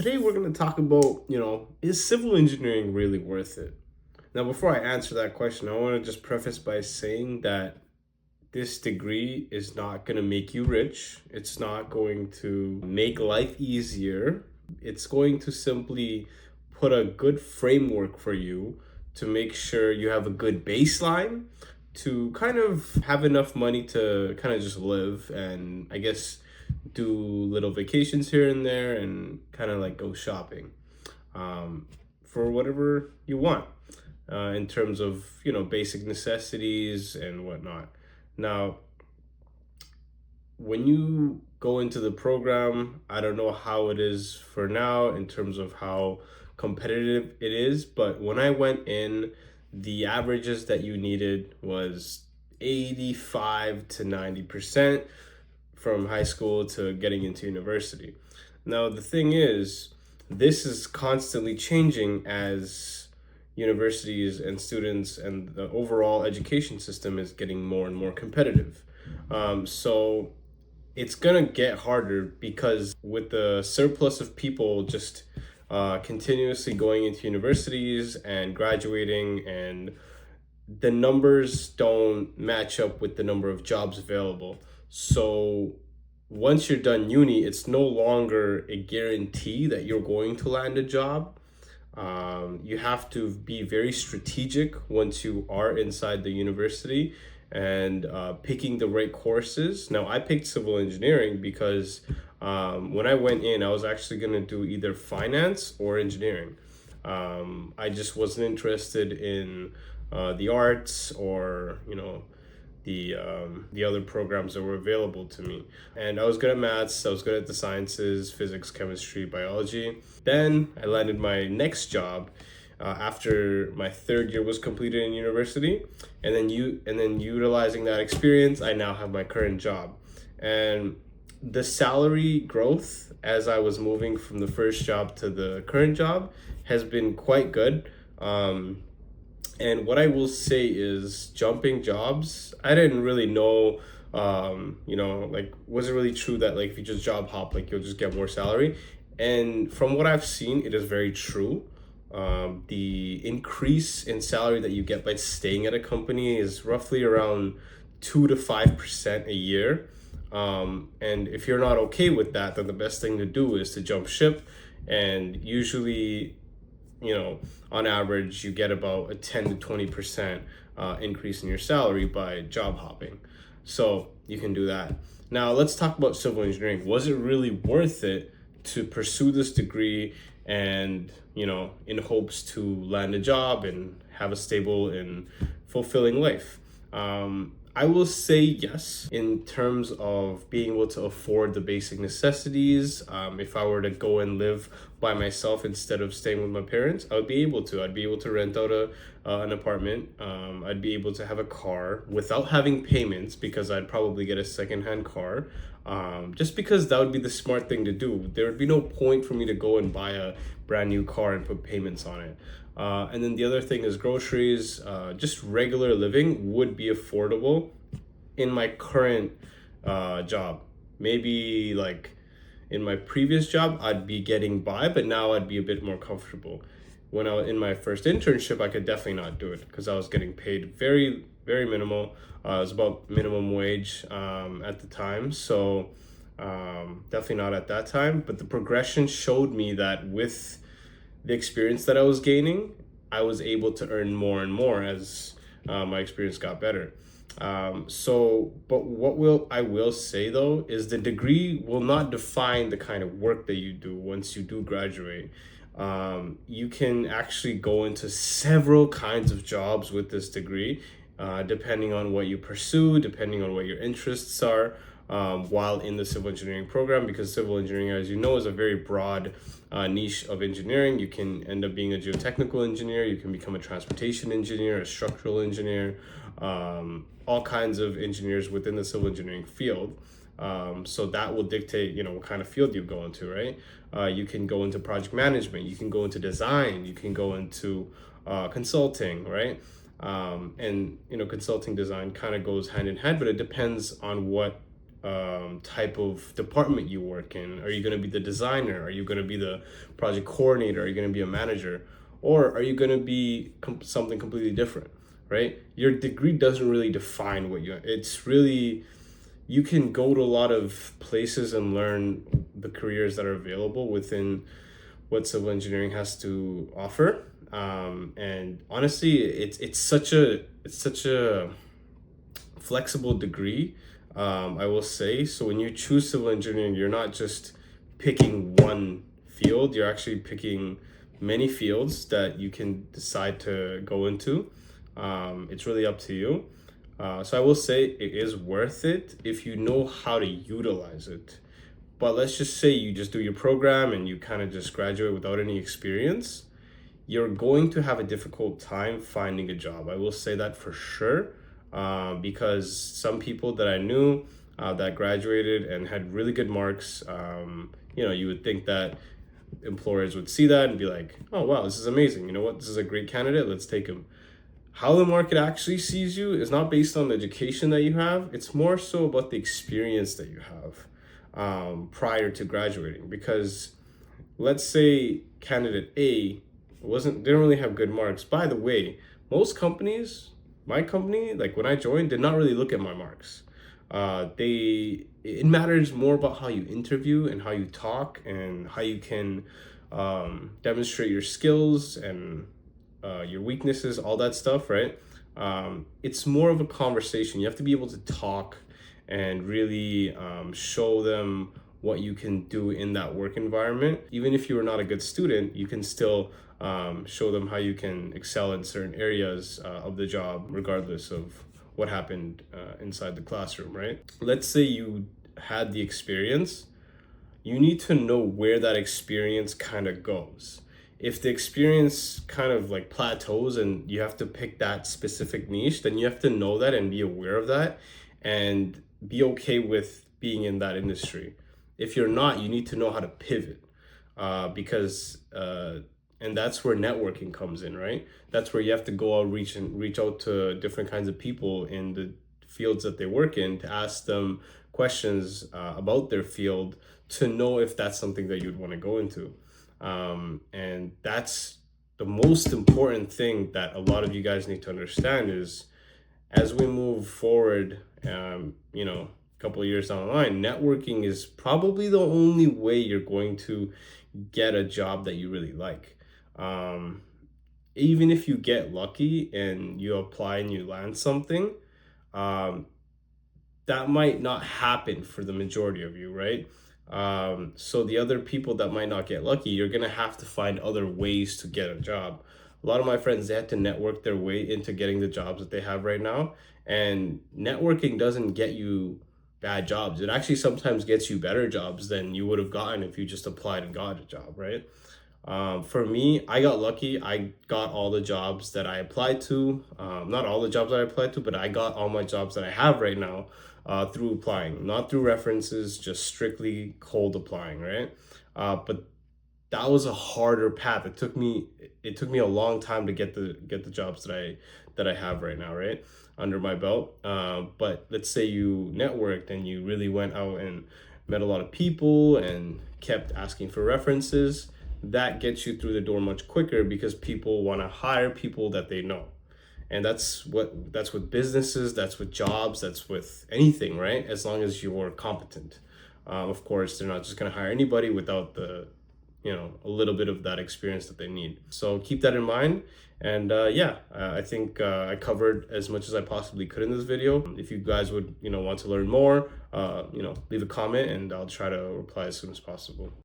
Today we're going to talk about, is civil engineering really worth it? Now, before I answer that question, I want to just preface by saying that this degree is not going to make you rich. It's not going to make life easier. It's going to simply put a good framework for you to make sure you have a good baseline to kind of have enough money to kind of just live and I guess do little vacations here and there and kind of like go shopping um, for whatever you want in terms of basic necessities and whatnot. Now, when you go into the program, I don't know how it is for now in terms of how competitive it is, but when I went in, the averages that you needed was 85 to 90% from high school to getting into university. Now, the thing is, this is constantly changing as universities and students and the overall education system is getting more and more competitive. So it's gonna get harder because with the surplus of people just continuously going into universities and graduating, and the numbers don't match up with the number of jobs available. So once you're done uni, it's no longer a guarantee that you're going to land a job. You have to be very strategic once you are inside the university and picking the right courses. Now, I picked civil engineering because when I went in, I was actually going to do either finance or engineering. I just wasn't interested in the arts or the other programs that were available to me. And I was good at maths, I was good at the sciences, physics, chemistry, biology. Then I landed my next job after my third year was completed in university, and then utilizing that experience, I now have my current job. And the salary growth as I was moving from the first job to the current job has been quite good. And what I will say is jumping jobs, I didn't really know, like, was it really true that, like, if you just job hop, like, you'll just get more salary? And from what I've seen, it is very true. The increase in salary that you get by staying at a company is roughly around 2 to 5% a year. And if you're not okay with that, then the best thing to do is to jump ship. And usually, on average, you get about a 10 to 20% increase in your salary by job hopping. So you can do that. Now, let's talk about civil engineering. Was it really worth it to pursue this degree and, in hopes to land a job and have a stable and fulfilling life? I will say yes, in terms of being able to afford the basic necessities. If I were to go and live by myself instead of staying with my parents, I would be able to. I'd be able to rent out an apartment. I'd be able to have a car without having payments because I'd probably get a secondhand car. Just because that would be the smart thing to do. There would be no point for me to go and buy a brand new car and put payments on it. And then the other thing is groceries. Just regular living would be affordable in my current job. Maybe like in my previous job, I'd be getting by, but now I'd be a bit more comfortable. When I was in my first internship, I could definitely not do it because I was getting paid very, very minimal. It was about minimum wage at the time. So definitely not at that time. But the progression showed me that with the experience that I was gaining, I was able to earn more and more as my experience got better. But I will say though is the degree will not define the kind of work that you do once you do graduate. You can actually go into several kinds of jobs with this degree, depending on what you pursue, depending on what your interests are, while in the civil engineering program, because civil engineering, as you know, is a very broad niche of engineering. You can end up being a geotechnical engineer, you can become a transportation engineer, a structural engineer, all kinds of engineers within the civil engineering field. So that will dictate, what kind of field you go into, right? You can go into project management, you can go into design, you can go into consulting, right? And consulting design kind of goes hand in hand, but it depends on what type of department you work in. Are you going to be the designer? Are you going to be the project coordinator? Are you going to be a manager? Or are you going to be something completely different, right? Your degree doesn't really define what it's really, you can go to a lot of places and learn the careers that are available within what civil engineering has to offer. And honestly, it's such a flexible degree, I will say. So when you choose civil engineering, you're not just picking one field, you're actually picking many fields that you can decide to go into. It's really up to you. So I will say it is worth it if you know how to utilize it. But let's just say you just do your program and you kind of just graduate without any experience, you're going to have a difficult time finding a job. I will say that for sure, because some people that I knew that graduated and had really good marks, you would think that employers would see that and be like, oh, wow, this is amazing. You know what? This is a great candidate. Let's take him. How the market actually sees you is not based on the education that you have. It's more so about the experience that you have prior to graduating. Because let's say candidate A didn't really have good marks. By the way, most companies, my company, like when I joined, did not really look at my marks. It matters more about how you interview and how you talk and how you can demonstrate your skills and your weaknesses, all that stuff, right? It's more of a conversation. You have to be able to talk and really show them what you can do in that work environment. Even if you are not a good student, you can still show them how you can excel in certain areas of the job, regardless of what happened inside the classroom, right? Let's say you had the experience, you need to know where that experience kind of goes. If the experience kind of like plateaus and you have to pick that specific niche, then you have to know that and be aware of that and be okay with being in that industry. If you're not, you need to know how to pivot because and that's where networking comes in, right? That's where you have to go out, reach out to different kinds of people in the fields that they work in to ask them questions about their field to know if that's something that you'd want to go into. And that's the most important thing that a lot of you guys need to understand is as we move forward, a couple of years down the line, networking is probably the only way you're going to get a job that you really like. Even if you get lucky and you apply and you land something, um, that might not happen for the majority of you, right? So the other people that might not get lucky, you're gonna have to find other ways to get a job. A lot of my friends, they had to network their way into getting the jobs that they have right now. And networking doesn't get you bad jobs. It actually sometimes gets you better jobs than you would have gotten if you just applied and got a job, right? For me, I got lucky. I got all the jobs that I applied to. Not all the jobs I applied to, but I got all my jobs that I have right now through applying, not through references, just strictly cold applying, right? But that was a harder path. It took me a long time to get the jobs that I have right now, right? Under my belt. But let's say you networked and you really went out and met a lot of people and kept asking for references. That gets you through the door much quicker because people want to hire people that they know. And that's with businesses, that's with jobs, that's with anything, right? As long as you're competent. Of course, they're not just going to hire anybody without a little bit of that experience that they need. So keep that in mind. And I think I covered as much as I possibly could in this video. If you guys would, want to learn more, leave a comment and I'll try to reply as soon as possible.